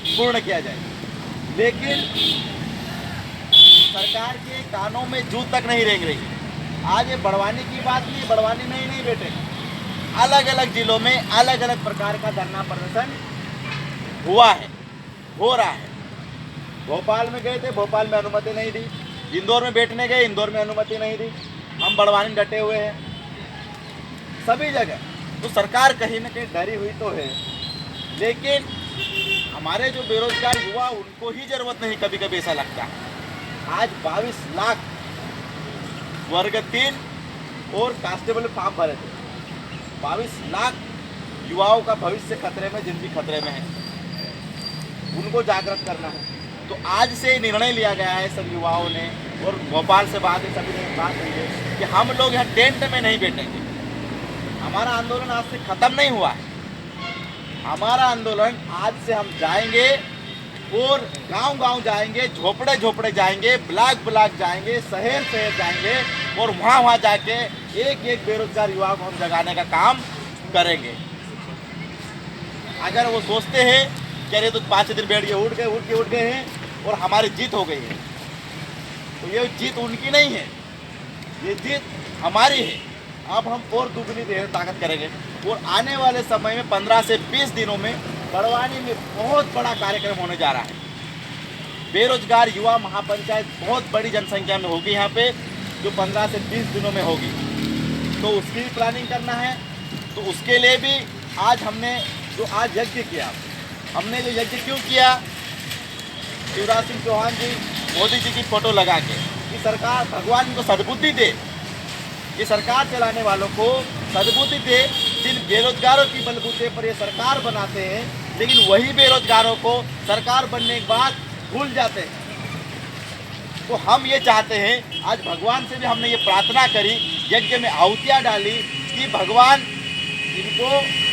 पूर्ण किया जाए। लेकिन सरकार के कानों में जूं तक नहीं रेंग रही। आज ये बढ़वानी की बात नहीं, बढ़वानी में ही नहीं बेटे, अलग अलग जिलों में अलग अलग प्रकार का धरना प्रदर्शन हुआ है, हो रहा है। भोपाल में गए थे, भोपाल में अनुमति नहीं दी। इंदौर में बैठने गए, इंदौर में अनुमति नहीं दी। हम बढ़वानी में डटे हुए हैं सभी जगह। तो सरकार कहीं ना कहीं डरी हुई तो है, लेकिन हमारे जो बेरोजगार युवा उनको ही जरूरत नहीं, कभी कभी ऐसा लगता है। आज 22 लाख वर्ग 3 और कांस्टेबल फॉर्म भरे थे। 22 लाख युवाओं का भविष्य खतरे में, जिंदगी खतरे में है, उनको जागृत करना है। तो आज से निर्णय लिया गया है सब युवाओं ने, और भोपाल से बात है, सभी ने बात हुई है कि हम लोग यहाँ टेंट में नहीं बैठेंगे। हमारा आंदोलन आज से खत्म नहीं हुआ है। हमारा आंदोलन आज से हम जाएंगे और गांव गांव जाएंगे, झोपड़े झोपड़े जाएंगे, ब्लॉक ब्लॉक जाएंगे, शहर शहर जाएंगे, और वहाँ जाके एक एक बेरोजगार युवा को हम जगाने का काम करेंगे। अगर वो सोचते हैं कि अरे तो 5 दिन बैठ गए, उठ गए हैं और हमारी जीत हो गई है, तो ये जीत उनकी नहीं है, ये जीत हमारी है। अब हम और दुगनी देर ताकत करेंगे, और आने वाले समय में 15 से 20 दिनों में बढ़वानी में बहुत बड़ा कार्यक्रम होने जा रहा है। बेरोजगार युवा महापंचायत बहुत बड़ी जनसंख्या में होगी यहाँ पे, जो 15 से 20 दिनों में होगी। तो उसकी भी प्लानिंग करना है। तो उसके लिए भी आज हमने जो आज यज्ञ किया, हमने जो यज्ञ क्यों किया, शिवराज सिंह चौहान जी, मोदी जी की फोटो लगा के, कि सरकार भगवान इनको सद्बुद्धि दे, ये सरकार चलाने वालों को सद्बुद्धि दे। जिन बेरोजगारों की बलबूते पर ये सरकार बनाते हैं, लेकिन वही बेरोजगारों को सरकार बनने के बाद भूल जाते हैं। तो हम ये चाहते हैं, आज भगवान से भी हमने ये प्रार्थना करी, यज्ञ में आहुतियाँ डाली कि भगवान इनको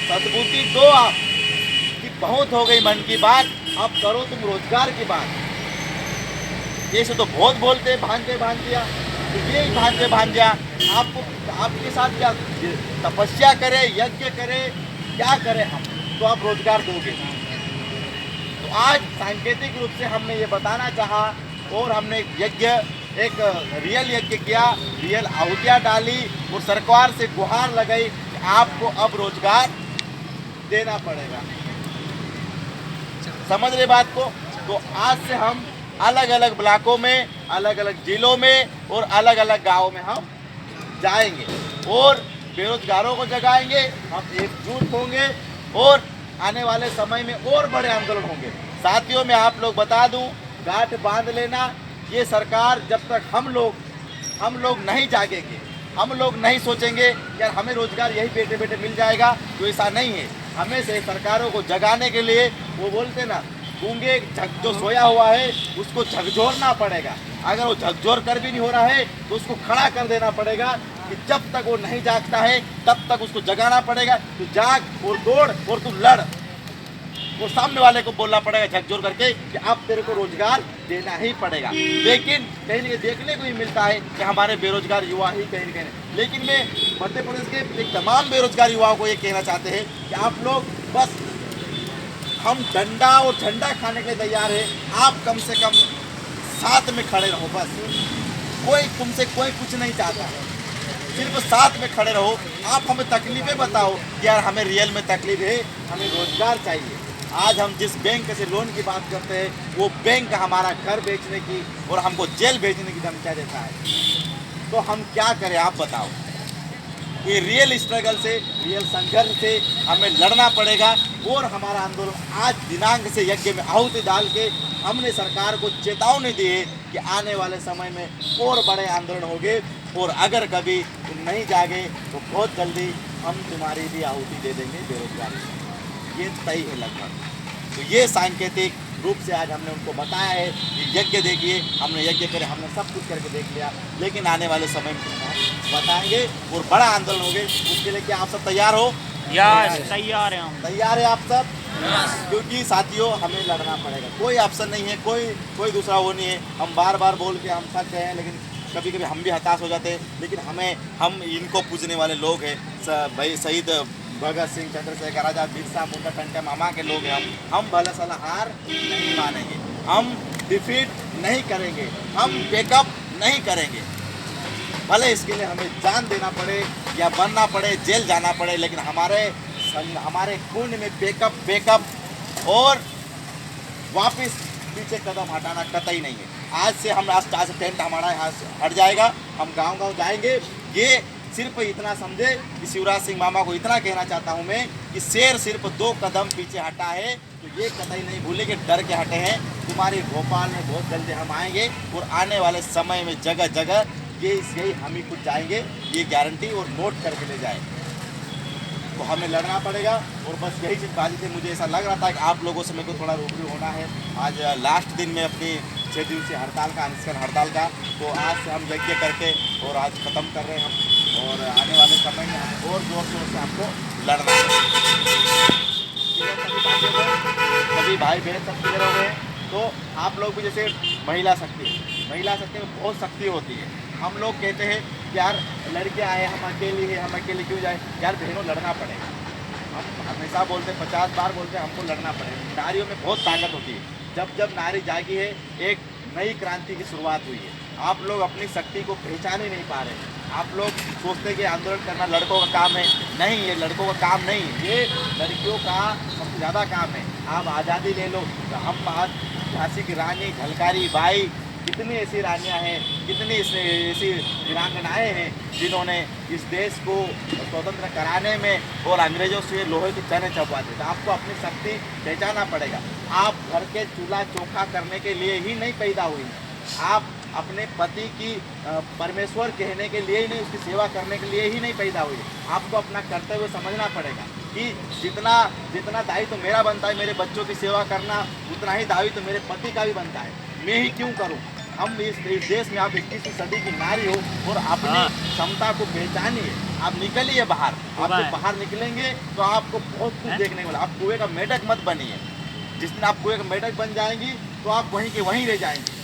सद्बुद्धि दो आप, कि बहुत हो गई मन की बात, अब करो तुम रोजगार की बात। ये से तो बहुत बोलते भांजे तो ये भांजा आपको, आपके साथ क्या तपस्या करे, यज्ञ करे, क्या करें हम, तो आप रोजगार दोगे। तो आज सांकेतिक रूप से हमने ये बताना चाहा, और हमने एक रियल यज्ञ किया, रियल आहुतियाँ डाली, और सरकार से गुहार लगाई कि आपको अब रोजगार देना पड़ेगा। समझ रहे बात को? तो आज से हम अलग अलग ब्लॉकों में, अलग अलग जिलों में और अलग अलग गाँवों में हम जाएंगे और बेरोजगारों को जगाएंगे। हम एकजुट होंगे और आने वाले समय में और बड़े आंदोलन होंगे। साथियों, मैं आप लोग बता दूं, गांठ बांध लेना, ये सरकार जब तक हम लोग नहीं जागेंगे, हम लोग नहीं सोचेंगे यार हमें रोजगार यही बैठे बैठे मिल जाएगा, तो ऐसा नहीं है। हमें से सरकारों को जगाने के लिए, वो बोलते ना, गूंगे जो सोया हुआ है उसको झकझोरना पड़ेगा। अगर वो झकझोर कर भी नहीं हो रहा है तो उसको खड़ा कर देना पड़ेगा, कि जब तक वो नहीं जागता है तब तक उसको जगाना पड़ेगा। तू जाग और दौड़ और तू लड़, वो सामने वाले को बोलना पड़ेगा झकझोर करके कि अब तेरे को रोजगार देना ही पड़ेगा। लेकिन कहीं ना कहीं देखने को ही मिलता है कि हमारे बेरोजगार युवा ही कहीं ना कहीं। लेकिन मैं मध्य प्रदेश के तमाम बेरोजगार युवाओं को ये कहना चाहते हैं कि आप लोग बस, हम डंडा और झंडा खाने के लिए तैयार है, आप कम से कम साथ में खड़े रहो। बस कोई तुमसे कोई कुछ नहीं चाहता है, सिर्फ साथ में खड़े रहो। आप हमें तकलीफें बताओ कि यार हमें रियल में तकलीफ है, हमें रोजगार चाहिए। आज हम जिस बैंक से लोन की बात करते हैं, वो बैंक हमारा घर बेचने की और हमको जेल भेजने की धमकियाँ देता है। तो हम क्या करें, आप बताओ। ये रियल स्ट्रगल से, रियल संघर्ष से हमें लड़ना पड़ेगा। और हमारा आंदोलन आज दिनांक से यज्ञ में आहुति डाल के हमने सरकार को चेतावनी दी है कि आने वाले समय में और बड़े आंदोलन होंगे, और अगर कभी तुम नहीं जागे तो बहुत जल्दी हम तुम्हारी भी आहुति दे देंगे बेरोजगारी। ये तय है लगभग। तो ये सांकेतिक रूप से आज हमने उनको बताया है कि यज्ञ देखिए, हमने यज्ञ करे, हमने सब कुछ करके देख लिया, लेकिन आने वाले समय में बताएंगे और बड़ा आंदोलन होंगे। उसके लिए क्या आप सब तैयार हो? तैयार हैं हम। तैयार है आप सब? क्योंकि साथियों, हमें लड़ना पड़ेगा, कोई ऑप्शन नहीं है, कोई दूसरा वो नहीं है। हम बार बार बोल के हम थक गए हैं, लेकिन कभी कभी हम भी हताश हो जाते हैं। लेकिन हम इनको पूजने वाले लोग हैं, भाई शहीद भगत सिंह, चंद्रशेखर आजाद, बिरसा मुंडा, टंटा मामा के लोग हैं हम भले सला हार नहीं मानेंगे, हम डिफीट नहीं करेंगे, हम बेकअप नहीं करेंगे। भले इसके लिए हमें जान देना पड़े या बनना पड़े, जेल जाना पड़े, लेकिन हमारे खून में बेकअप और वापस पीछे कदम हटाना कतई नहीं है। आज से टेंट हमारा यहाँ से हट जाएगा, हम गांव-गांव जाएंगे। ये सिर्फ इतना समझे कि शिवराज सिंह मामा को इतना कहना चाहता हूँ मैं कि शेर सिर्फ 2 कदम पीछे हटा है, तो ये कतई नहीं भूले कि डर के हटे हैं। तुम्हारी भोपाल में बहुत जल्दी हम आएंगे और आने वाले समय में जगह जगह यही हम ही खुद जाएंगे, ये गारंटी और नोट करके ले जाएंगे। तो हमें लड़ना पड़ेगा और बस यही चीज़ बाजी थी। मुझे ऐसा लग रहा था कि आप लोगों से मेरे को थोड़ा रूबरू होना है। आज लास्ट दिन में अपनी 6 दिवसीय हड़ताल का, अनशन हड़ताल का, तो आज से हम यज्ञ करके और आज ख़त्म कर रहे हैं हम, और आने वाले समय में हम और ज़ोर शोर से हमको लड़ना है। सभी भाई बहन सब क्लियर हो गए। तो आप लोग भी जैसे महिला शक्ति में बहुत शक्ति होती है। हम लोग कहते हैं कि यार लड़के आए, हम अकेले क्यों जाए। यार बहनों, लड़ना पड़ेगा। हम हमेशा बोलते हैं, 50 बार बोलते हैं, हमको लड़ना पड़ेगा। नारियों में बहुत ताकत होती है। जब नारी जागी है, एक नई क्रांति की शुरुआत हुई है। आप लोग अपनी शक्ति को पहचान ही नहीं पा रहे। आप लोग सोचते कि आंदोलन करना लड़कों का काम है। नहीं, ये लड़कों का काम नहीं, ये लड़कियों का सबसे ज़्यादा काम है। आप आज़ादी ले लो, तो हम आज झांसी की रानी, झलकारी बाई, कितनी ऐसी रानियां हैं, कितनी ऐसी वीरांगनाएँ हैं जिन्होंने इस देश को स्वतंत्र कराने में और अंग्रेज़ों से लोहे की चने चबवा दी। तो आपको अपनी शक्ति पहचानना पड़ेगा। आप घर के चूल्हा चौखा करने के लिए ही नहीं पैदा हुई हैं। आप अपने पति की परमेश्वर कहने के लिए ही नहीं, उसकी सेवा करने के लिए ही नहीं पैदा हुई। आपको अपना कर्तव्य समझना पड़ेगा कि जितना दायित्व तो मेरा बनता है मेरे बच्चों की सेवा करना, उतना ही दायित्व तो मेरे पति का भी बनता है। मैं ही क्यों करूं? हम इस देश में, आप 21वीं सदी की नारी हो और अपनी क्षमता को पहचानिए। आप निकलिए बाहर। आप जब बाहर निकलेंगे तो आपको बहुत कुछ देखने को मिला। आप कुएं का मेढक मत बनिए। जिस दिन आप कुएं का मेढक बन जाएंगी तो आप वहीं के वहीं रह जाएंगे।